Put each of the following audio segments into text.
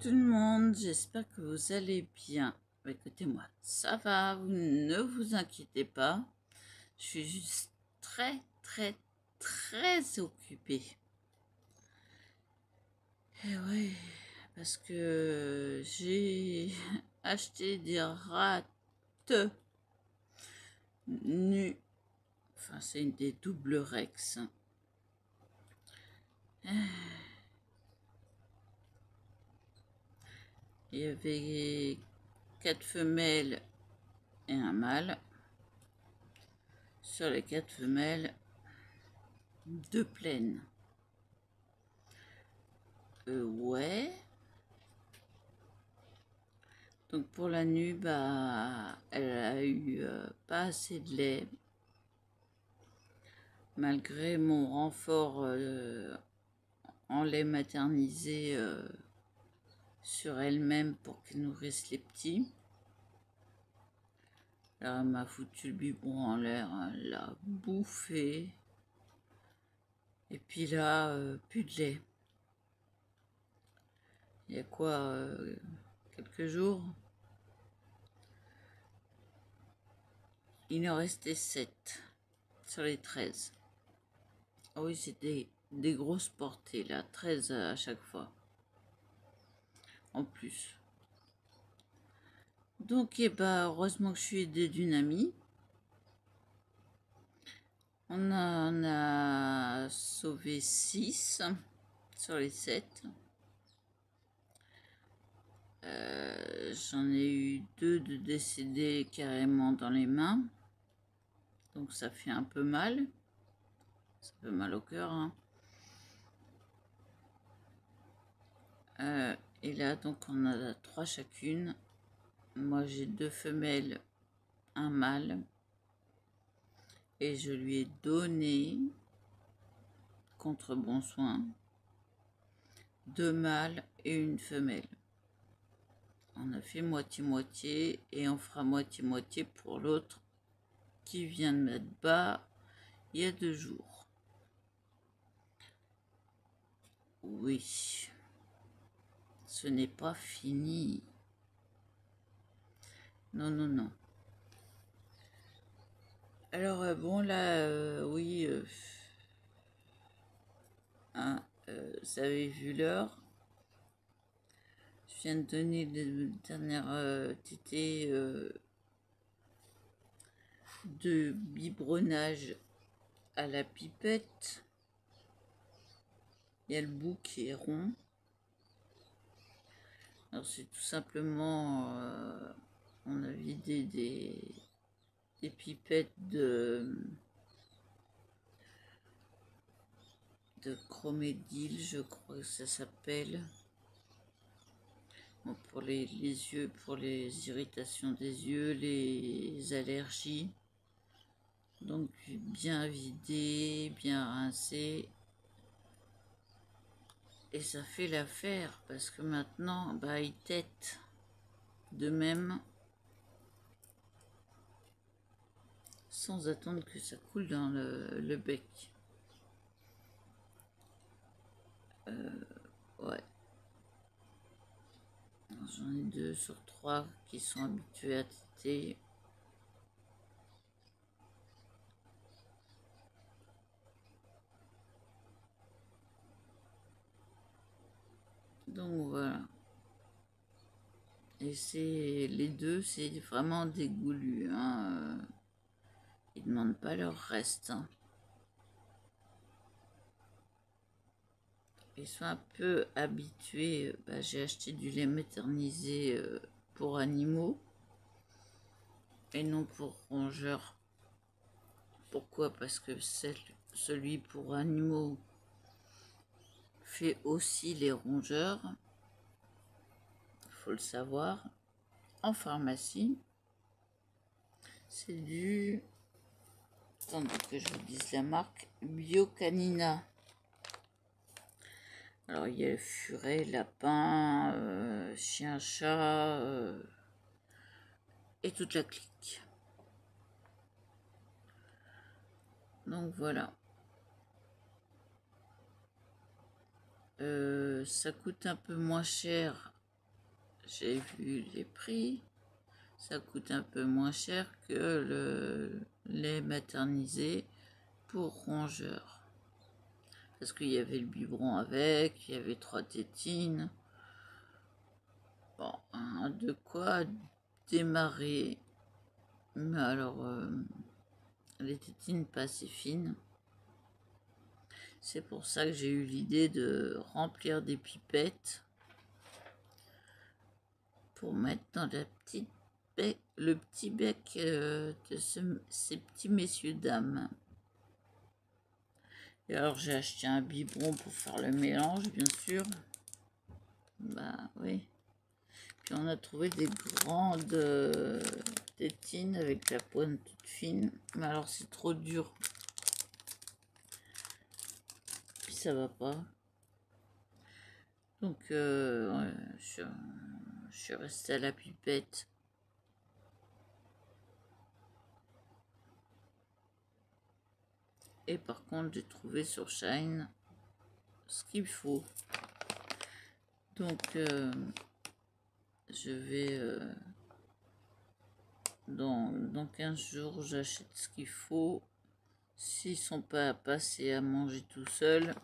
tout le monde, j'espère que vous allez bien. Écoutez-moi, ça va, vous ne vous inquiétez pas. Je suis juste très occupée. Et oui, parce que j'ai acheté des rats nus. Enfin, c'est des double rex. Il y avait 4 femelles et un mâle. Sur les 4 femelles, 2 pleines. Ouais. Donc pour la nue, bah, elle a eu pas assez de lait. Malgré mon renfort en lait maternisé sur elle-même pour qu'elle nourrisse les petits. Alors elle m'a foutu le biberon en l'air, elle l'a bouffé. Et puis là, plus de lait. Il y a quoi, quelques jours? Il en restait 7 sur les 13. Ah oui, c'était des grosses portées là, 13 à chaque fois. En plus. Donc, eh ben, heureusement que je suis aidée d'une amie. On a sauvé 6 sur les 7. J'en ai eu 2 de décédés carrément dans les mains. Donc ça fait un peu mal. Ça fait mal au cœur. Hein. Et là, donc on a 3 chacune. Moi j'ai 2 femelles, un mâle. Et je lui ai donné, contre bon soin, 2 mâles et une femelle. On a fait moitié-moitié et on fera moitié-moitié pour l'autre qui vient de mettre bas il y a 2 jours. Oui, ce n'est pas fini. Non, non, non. Alors, bon, là, oui, hein, vous avez vu l'heure. Je viens de donner les dernières tétées de biberonnage à la pipette. Il y a le bout qui est rond. Alors c'est tout simplement, on a vidé des pipettes de chromédyle, je crois que ça s'appelle. Bon, pour les yeux, pour les irritations des yeux, les allergies. Donc bien vidé, bien rincé. Et ça fait l'affaire parce que maintenant, bah, il tète de même sans attendre que ça coule dans le bec. Ouais. J'en ai 2 sur 3 qui sont habitués à téter. Donc voilà. Et c'est les 2, c'est vraiment dégoulu. Hein. Ils demandent pas leur reste. Hein. Ils sont un peu habitués. Bah, j'ai acheté du lait maternisé pour animaux et non pour rongeurs. Pourquoi? Parce que celui pour animaux fait aussi les rongeurs. Il faut le savoir. En pharmacie, c'est du... Attendez que je vous dise la marque. Biocanina. Alors, il y a furet, lapin, chien, chat, et toute la clique. Donc, voilà. Ça coûte un peu moins cher j'ai vu les prix. Ça coûte un peu moins cher que le lait maternisé pour rongeurs. Parce qu'il y avait le biberon avec, il y avait 3 tétines. Bon, de quoi démarrer. Mais alors, les tétines pas assez fines. C'est pour ça que j'ai eu l'idée de remplir des pipettes pour mettre dans la petite bec, le petit bec de ces petits messieurs dames. Et alors j'ai acheté un biberon pour faire le mélange, bien sûr. Bah oui. Puis on a trouvé des grandes tétines avec la pointe toute fine. Mais alors c'est trop dur. Puis ça va pas. Donc je suis restée à la pipette. Et par contre, j'ai trouvé sur Shine ce qu'il faut. Donc, je vais... dans 15 jours, j'achète ce qu'il faut. S'ils sont pas passés à manger tout seuls,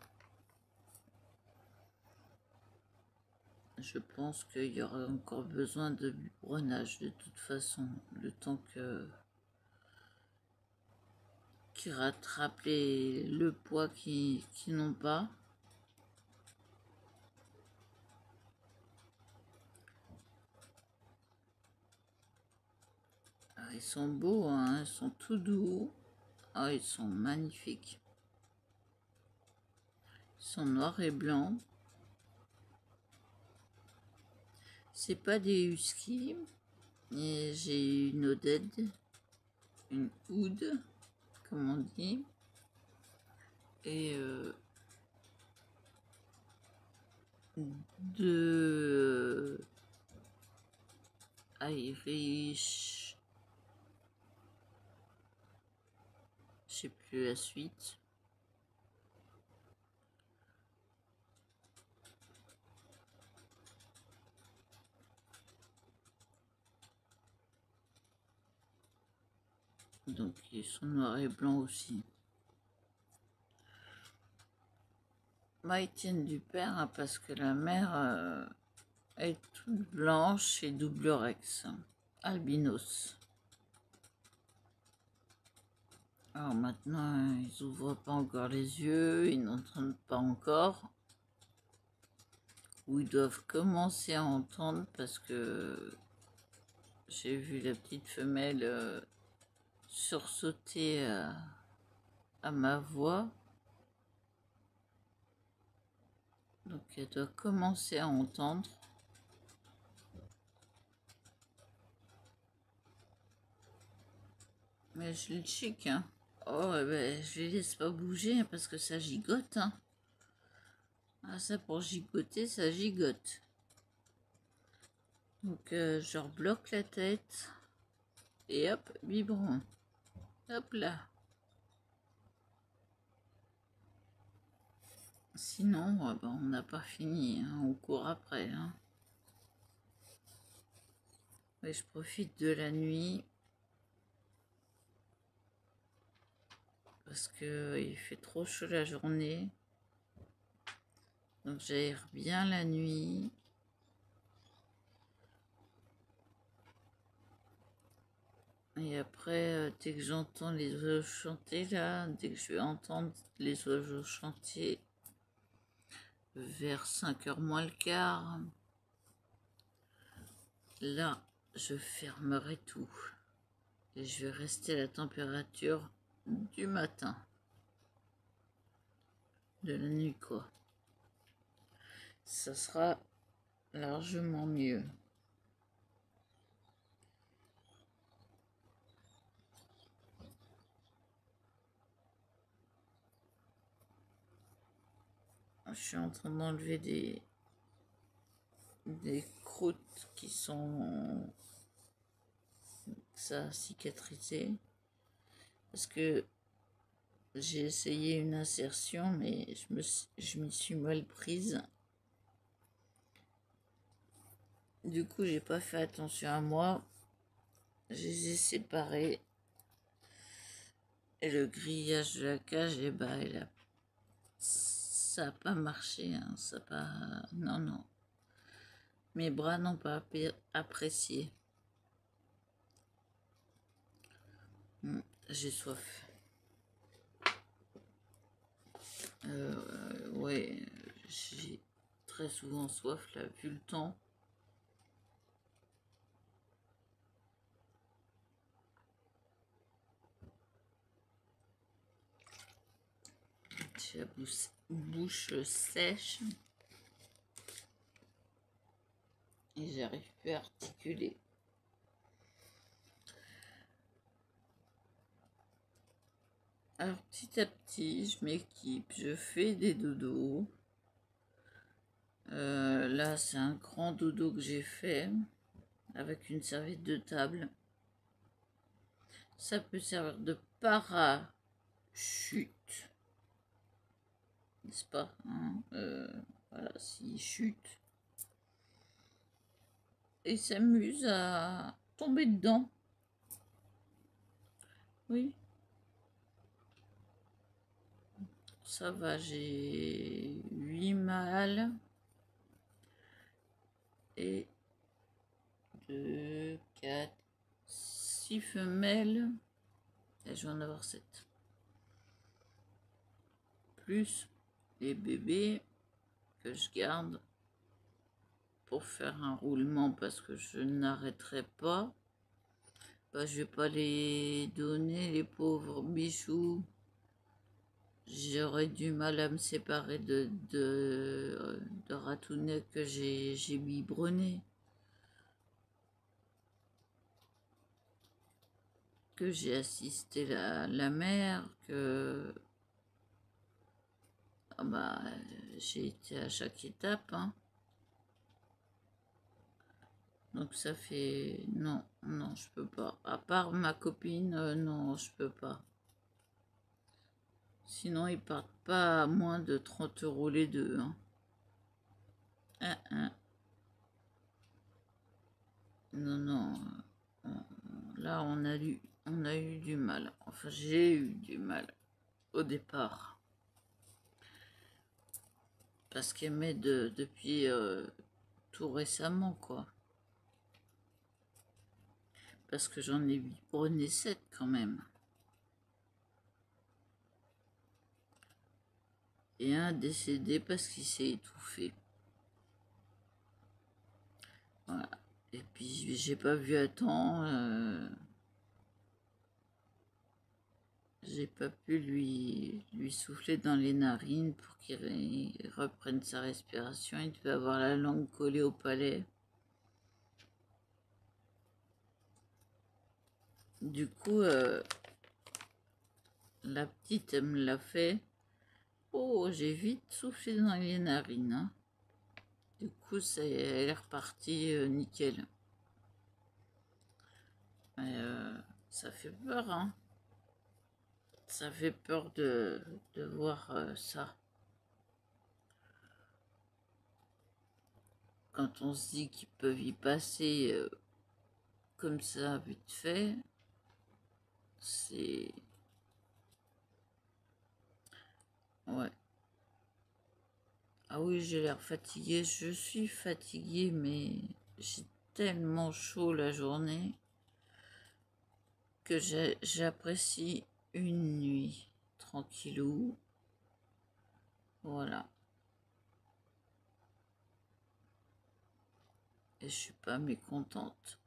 je pense qu'il y aura encore besoin de biberonnage de toute façon. Le temps qu'ils rattrapent le poids qu'ils n'ont pas. Alors, ils sont beaux, hein, ils sont tout doux. Ah, ils sont magnifiques. Ils sont noirs et blancs. C'est pas des huskies. J'ai une Oded, une Oud, comme on dit. Et deux Irish, je sais plus la suite. Donc ils sont noirs et blancs aussi. Bah, ils tiennent du père hein, parce que la mère est toute blanche et double rex, albinos. Alors maintenant, ils ouvrent pas encore les yeux, ils n'entendent pas encore. Ou ils doivent commencer à entendre parce que j'ai vu la petite femelle sursauter à ma voix. Donc elle doit commencer à entendre. Mais je le chic, hein. Oh, ben, je les laisse pas bouger parce que ça gigote, hein. Ah, ça pour gigoter, ça gigote. Donc je leur bloque la tête. Et hop, biberon. Hop là. Sinon, ben, on n'a pas fini, hein. On court après, hein. Et je profite de la nuit. Parce que il fait trop chaud la journée. Donc j'aère bien la nuit. Et après, dès que j'entends les oiseaux chanter là, dès que je vais entendre les oiseaux chanter vers 5h moins le quart, là, je fermerai tout. Et je vais rester à la température du matin. De la nuit, quoi. Ça sera largement mieux. Je suis en train d'enlever des croûtes qui sont ça a cicatrisé parce que j'ai essayé une insertion mais je m'y suis mal prise Du coup, j'ai pas fait attention à moi. Je les ai séparés. Et le grillage de la cage, et bah, ça n'a pas marché. Hein, ça pas... Non, non. Mes bras n'ont pas apprécié. J'ai soif. Ouais, j'ai très souvent soif là, vu le temps. J'ai la bouche sèche et j'arrive plus à articuler. Alors petit à petit, je m'équipe, je fais des dodos. Là, c'est un grand dodo que j'ai fait avec une serviette de table. Ça peut servir de parachute, n'est-ce pas, hein, voilà, s'il chute. Et s'amuse à tomber dedans. Oui. Ça va, j'ai 8 mâles et 2, 4, 6 femelles. Et je vais en avoir 7. Plus les bébés que je garde pour faire un roulement parce que je n'arrêterai pas. Bah, je vais pas les donner, les pauvres bichous. J'aurais du mal à me séparer de ratounet que j'ai biberonné. Que j'ai assisté la mère, que ah bah, j'ai été à chaque étape. Hein. Donc ça fait... Non, non, je peux pas. À part ma copine, non, je peux pas. Sinon, ils partent pas à moins de 30 € les deux. Hein. Non, non. Là, on a eu du mal. Enfin, j'ai eu du mal au départ. Parce qu'elle m'aide depuis tout récemment, quoi. Parce que j'en ai biberonné 7 quand même. Et un décédé parce qu'il s'est étouffé. Voilà. Et puis j'ai pas vu à temps. J'ai pas pu lui souffler dans les narines pour qu'il reprenne sa respiration. Il devait avoir la langue collée au palais. Du coup, la petite, elle me l'a fait. Oh, j'ai vite soufflé dans les narines. Hein. Du coup, elle est repartie nickel. Mais ça fait peur, hein. Ça fait peur de voir ça. Quand on se dit qu'ils peuvent y passer comme ça, vite fait, c'est... Ouais. Ah oui, j'ai l'air fatiguée. Je suis fatiguée, mais j'ai tellement chaud la journée que j'apprécie une nuit tranquillou. Voilà. Et je suis pas mécontente.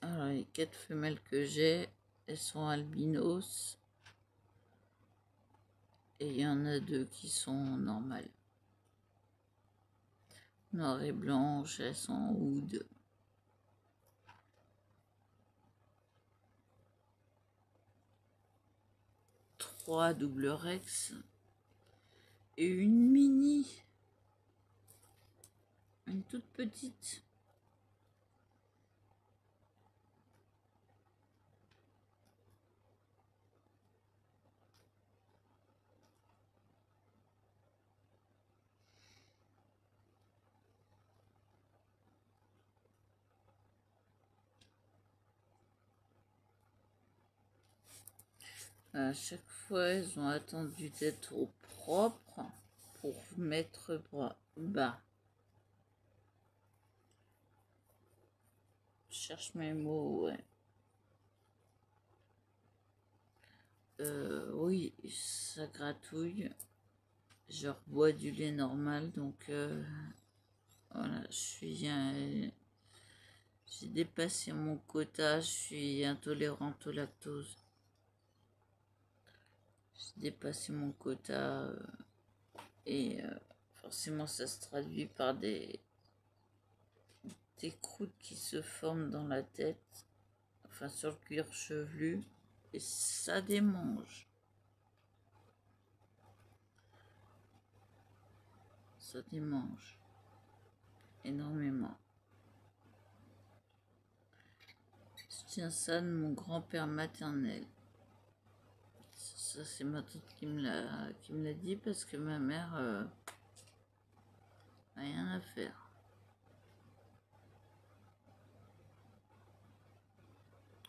Alors, les 4 femelles que j'ai, elles sont albinos. Et il y en a 2 qui sont normales. Noir et blanche, elles sont oud. 3 double rex. Et une mini. Une toute petite. À chaque fois, elles ont attendu d'être au propre pour mettre bas. Je cherche mes mots, ouais. Oui, ça gratouille. Je rebois du lait normal, donc voilà, j'ai dépassé mon quota, je suis intolérante au lactose. J'ai dépassé mon quota et forcément ça se traduit par des croûtes qui se forment dans la tête, enfin sur le cuir chevelu, et ça démange. Ça démange énormément. Je tiens ça de mon grand-père maternel. Ça c'est ma tante qui me l'a dit parce que ma mère rien à faire.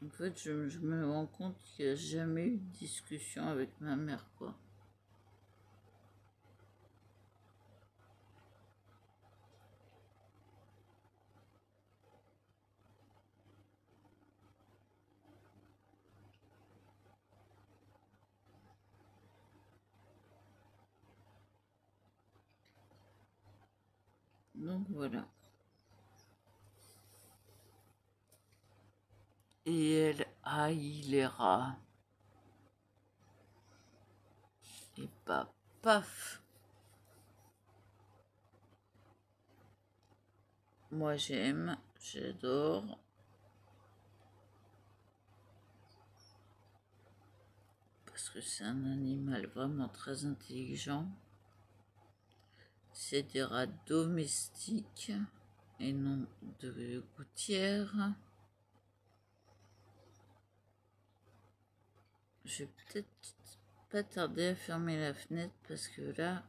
En fait, je me rends compte qu'il n'y a jamais eu de discussion avec ma mère, quoi. Donc voilà. Et elle haït les rats. Et pas paf. Moi j'aime, j'adore. Parce que c'est un animal vraiment très intelligent. C'est des rats domestiques et non de gouttière. Je vais peut-être pas tarder à fermer la fenêtre parce que là,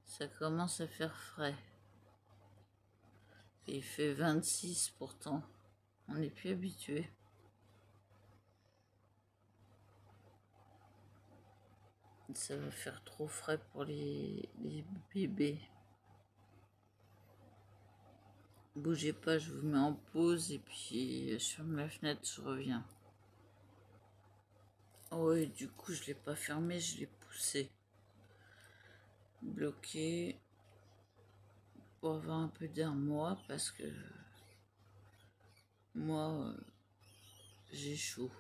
ça commence à faire frais. Et il fait 26 pourtant. On n'est plus habitué. Ça va faire trop frais pour les bébés. Bougez pas, je vous mets en pause et puis je ferme la fenêtre, je reviens. Oh, et du coup, je l'ai pas fermé, je l'ai poussé. Bloqué. Pour avoir un peu d'air moi, parce que moi, j'ai chaud.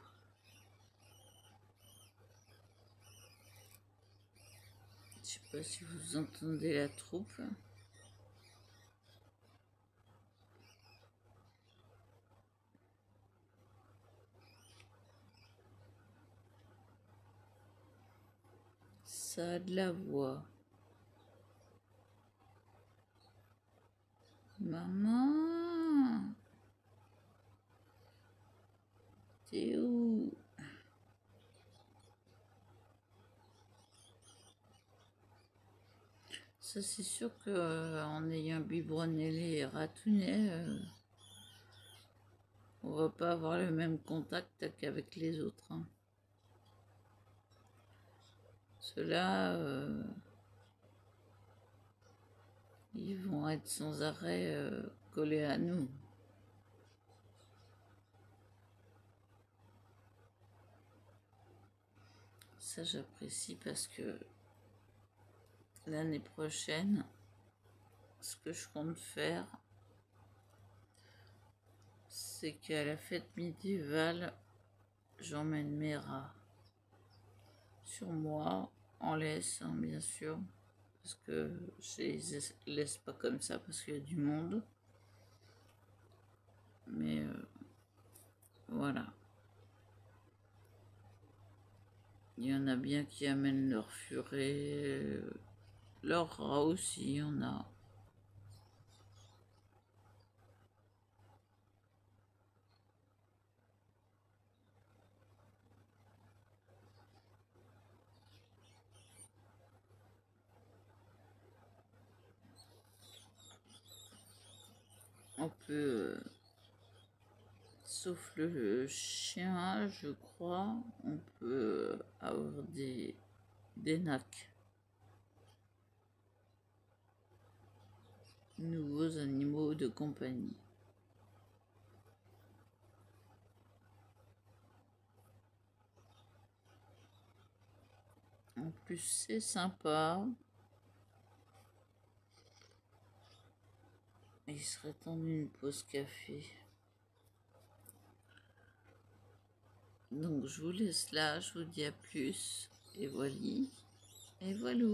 Je sais pas si vous entendez la troupe. Ça a de la voix. Maman, t'es où? Ça, c'est sûr que en ayant biberonné les ratounets, on va pas avoir le même contact qu'avec les autres. Hein. Ceux-là, ils vont être sans arrêt collés à nous. Ça, j'apprécie parce que l'année prochaine, ce que je compte faire, c'est qu'à la fête médiévale, j'emmène mes rats sur moi, en laisse, hein, bien sûr, parce que je les laisse pas comme ça parce qu'il y a du monde. Mais voilà. Il y en a bien qui amènent leur furet, leur rat aussi, il y en a. On peut sauf le chien, je crois, on peut avoir des NAC. Nouveaux animaux de compagnie. En plus, c'est sympa. Il serait temps d'une pause café. Donc, je vous laisse là. Je vous dis à plus. Et voilà. Et voilà.